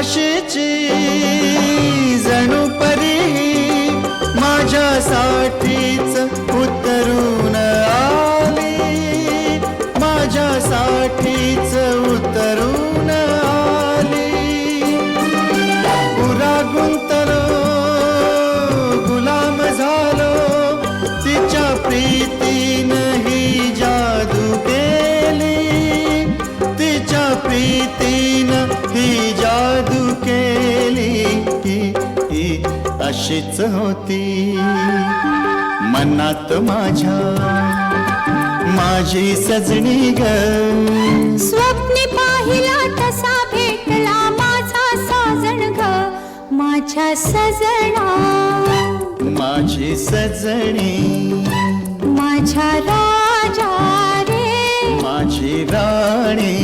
अशीची जणू परी माझ्यासाठीच उतरून आली, माझ्यासाठीच उतरून आली. पुरा गुंतलो गुलाम झालो तिच्या प्रीतीनं ही जादू केली, तिच्या प्रीतीनं ही जादू केली. ही अशीच होती मनात माझ्या माझी सजनी ग. स्वप्नी पाहिला तसा भेटला माझा साजण ग, माझ्या सजना, माझी सजनी, माझ्या राजा रे, माझी राणी.